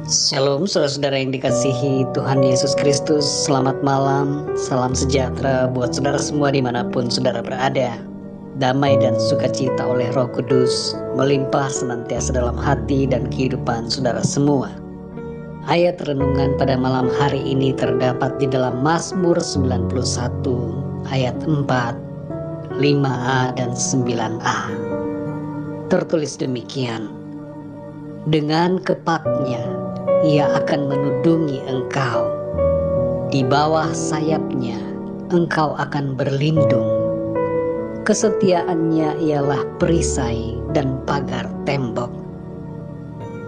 Shalom saudara-saudara yang dikasihi Tuhan Yesus Kristus. Selamat malam, salam sejahtera buat saudara semua dimanapun saudara berada. Damai dan sukacita oleh Roh Kudus melimpah senantiasa dalam hati dan kehidupan saudara semua. Ayat renungan pada malam hari ini terdapat di dalam Mazmur 91 ayat 4, 5a dan 9a. Tertulis demikian: dengan kepaknya Ia akan menudungi engkau, di bawah sayapnya engkau akan berlindung. Kesetiaannya ialah perisai dan pagar tembok.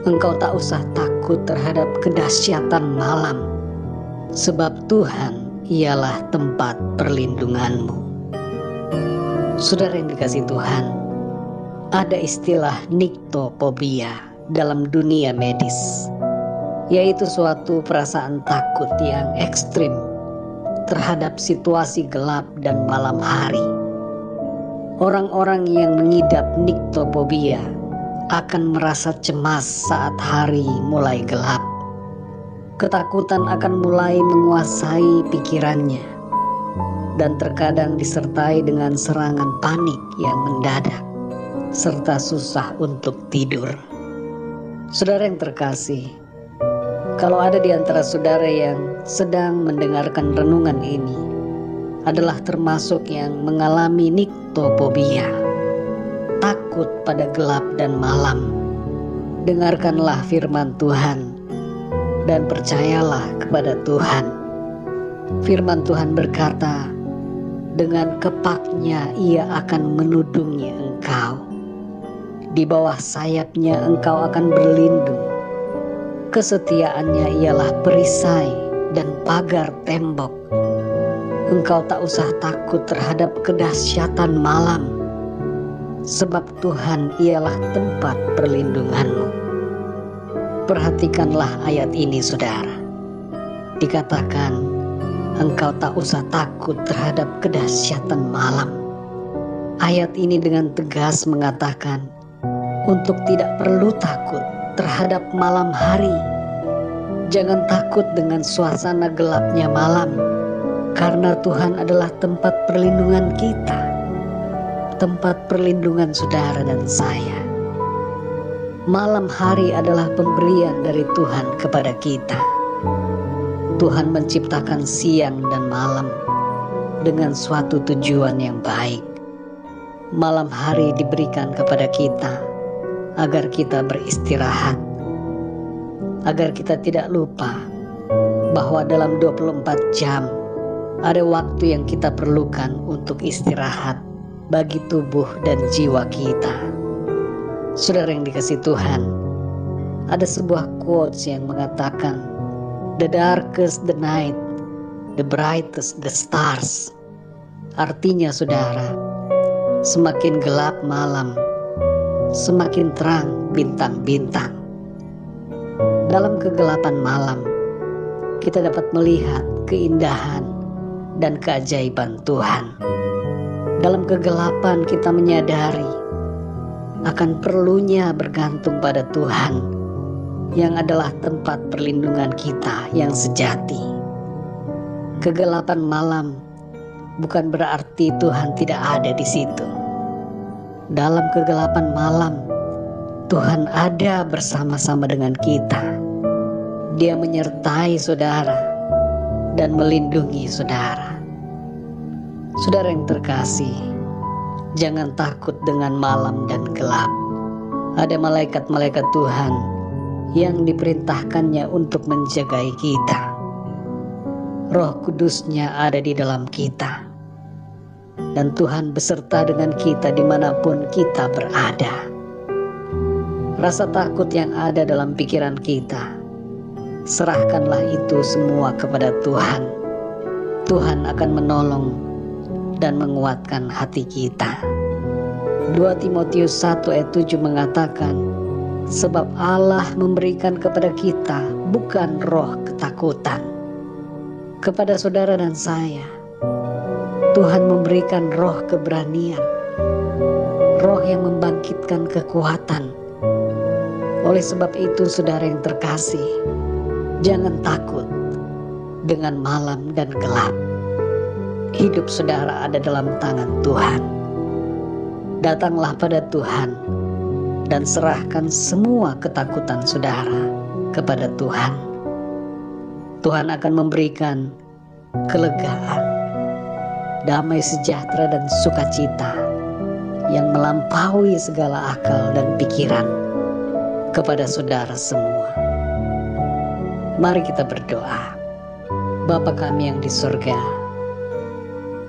Engkau tak usah takut terhadap kedahsyatan malam, sebab Tuhan ialah tempat perlindunganmu. Saudara yang dikasihi Tuhan, ada istilah nyctophobia dalam dunia medis, yaitu suatu perasaan takut yang ekstrim terhadap situasi gelap dan malam hari. Orang-orang yang mengidap nyctophobia akan merasa cemas saat hari mulai gelap. Ketakutan akan mulai menguasai pikirannya, dan terkadang disertai dengan serangan panik yang mendadak, serta susah untuk tidur. Saudara yang terkasih, kalau ada di antara saudara yang sedang mendengarkan renungan ini adalah termasuk yang mengalami nyctophobia, takut pada gelap dan malam, dengarkanlah firman Tuhan dan percayalah kepada Tuhan. Firman Tuhan berkata, dengan kepaknya Ia akan menudungi engkau, di bawah sayapnya engkau akan berlindung. Kesetiaannya ialah perisai dan pagar tembok. Engkau tak usah takut terhadap kedahsyatan malam, sebab Tuhan ialah tempat perlindunganmu. Perhatikanlah ayat ini saudara. Dikatakan, engkau tak usah takut terhadap kedahsyatan malam. Ayat ini dengan tegas mengatakan untuk tidak perlu takut terhadap malam hari. Jangan takut dengan suasana gelapnya malam, karena Tuhan adalah tempat perlindungan kita, tempat perlindungan saudara dan saya. Malam hari adalah pemberian dari Tuhan kepada kita. Tuhan menciptakan siang dan malam dengan suatu tujuan yang baik. Malam hari diberikan kepada kita agar kita beristirahat, agar kita tidak lupa bahwa dalam 24 jam ada waktu yang kita perlukan untuk istirahat bagi tubuh dan jiwa kita. Saudara yang dikasihi Tuhan, ada sebuah quotes yang mengatakan, the darkest the night, the brightest the stars. Artinya saudara, semakin gelap malam, semakin terang bintang-bintang. Dalam kegelapan malam, kita dapat melihat keindahan dan keajaiban Tuhan. Dalam kegelapan kita menyadari akan perlunya bergantung pada Tuhan, yang adalah tempat perlindungan kita yang sejati. Kegelapan malam bukan berarti Tuhan tidak ada di situ. Dalam kegelapan malam, Tuhan ada bersama-sama dengan kita. Dia menyertai saudara dan melindungi saudara. Saudara yang terkasih, jangan takut dengan malam dan gelap. Ada malaikat-malaikat Tuhan yang diperintahkannya untuk menjagai kita. Roh Kudusnya ada di dalam kita, dan Tuhan beserta dengan kita dimanapun kita berada. Rasa takut yang ada dalam pikiran kita, serahkanlah itu semua kepada Tuhan. Tuhan akan menolong dan menguatkan hati kita. 2 Timotius 1 ayat 7 mengatakan, sebab Allah memberikan kepada kita bukan roh ketakutan. Kepada saudara dan saya, Tuhan memberikan roh keberanian, roh yang membangkitkan kekuatan. Oleh sebab itu, saudara yang terkasih, jangan takut dengan malam dan gelap. Hidup saudara ada dalam tangan Tuhan. Datanglah pada Tuhan dan serahkan semua ketakutan saudara kepada Tuhan. Tuhan akan memberikan kelegaan, damai sejahtera dan sukacita yang melampaui segala akal dan pikiran kepada saudara semua. Mari kita berdoa. Bapa kami yang di surga,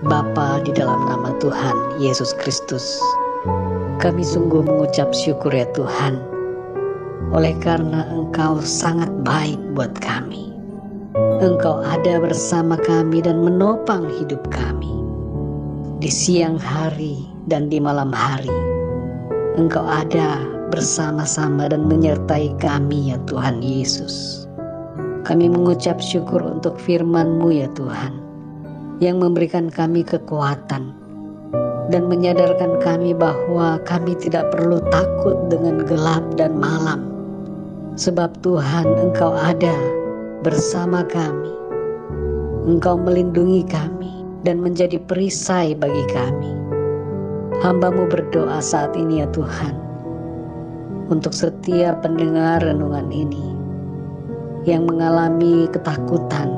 Bapa, di dalam nama Tuhan Yesus Kristus, kami sungguh mengucap syukur ya Tuhan, oleh karena Engkau sangat baik buat kami. Engkau ada bersama kami dan menopang hidup kami. Di siang hari dan di malam hari, Engkau ada bersama-sama dan menyertai kami ya Tuhan Yesus. Kami mengucap syukur untuk firman-Mu ya Tuhan, yang memberikan kami kekuatan dan menyadarkan kami bahwa kami tidak perlu takut dengan gelap dan malam, sebab Tuhan, Engkau ada bersama kami. Engkau melindungi kami dan menjadi perisai bagi kami. Hamba-Mu berdoa saat ini ya Tuhan, untuk setiap pendengar renungan ini yang mengalami ketakutan,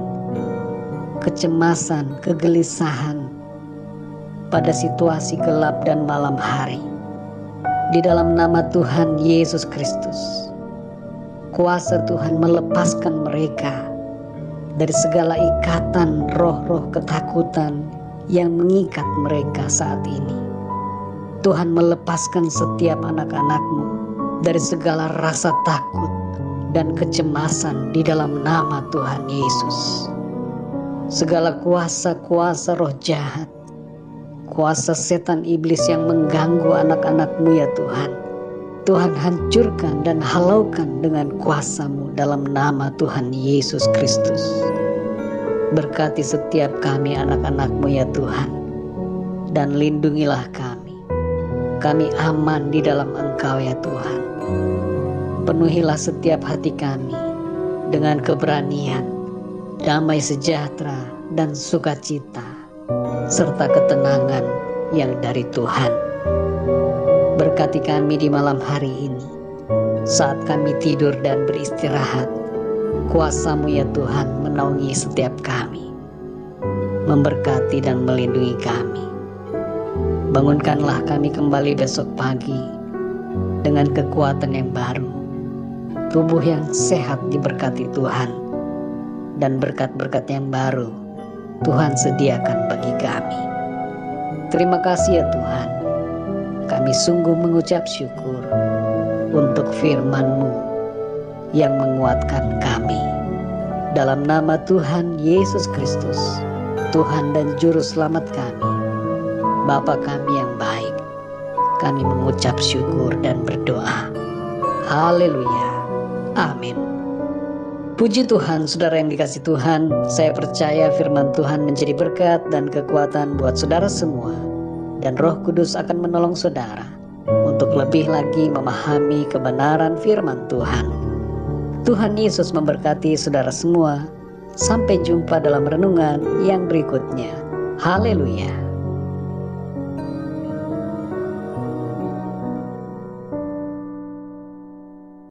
kecemasan, kegelisahan pada situasi gelap dan malam hari. Di dalam nama Tuhan Yesus Kristus, kuasa Tuhan melepaskan mereka dari segala ikatan roh-roh ketakutan yang mengikat mereka saat ini. Tuhan melepaskan setiap anak-anak-Mu dari segala rasa takut dan kecemasan di dalam nama Tuhan Yesus. Segala kuasa-kuasa roh jahat, kuasa setan iblis yang mengganggu anak-anak-Mu ya Tuhan, Tuhan hancurkan dan halaukan dengan kuasa-Mu dalam nama Tuhan Yesus Kristus. Berkati setiap kami anak-anak-Mu ya Tuhan, dan lindungilah kami. Kami aman di dalam Engkau ya Tuhan. Penuhilah setiap hati kami dengan keberanian, damai sejahtera dan sukacita, serta ketenangan yang dari Tuhan. Berkati kami di malam hari ini, saat kami tidur dan beristirahat. Kuasa-Mu ya Tuhan menaungi setiap kami, memberkati dan melindungi kami. Bangunkanlah kami kembali besok pagi dengan kekuatan yang baru, tubuh yang sehat diberkati Tuhan, dan berkat-berkat yang baru Tuhan sediakan bagi kami. Terima kasih ya Tuhan, kami sungguh mengucap syukur untuk firman-Mu yang menguatkan kami. Dalam nama Tuhan Yesus Kristus, Tuhan dan Juru Selamat kami, Bapa kami yang baik, kami mengucap syukur dan berdoa. Haleluya. Amin. Puji Tuhan, saudara yang dikasihi Tuhan, saya percaya firman Tuhan menjadi berkat dan kekuatan buat saudara semua, dan Roh Kudus akan menolong saudara untuk lebih lagi memahami kebenaran firman Tuhan. Tuhan Yesus memberkati saudara semua. Sampai jumpa dalam renungan yang berikutnya. Haleluya.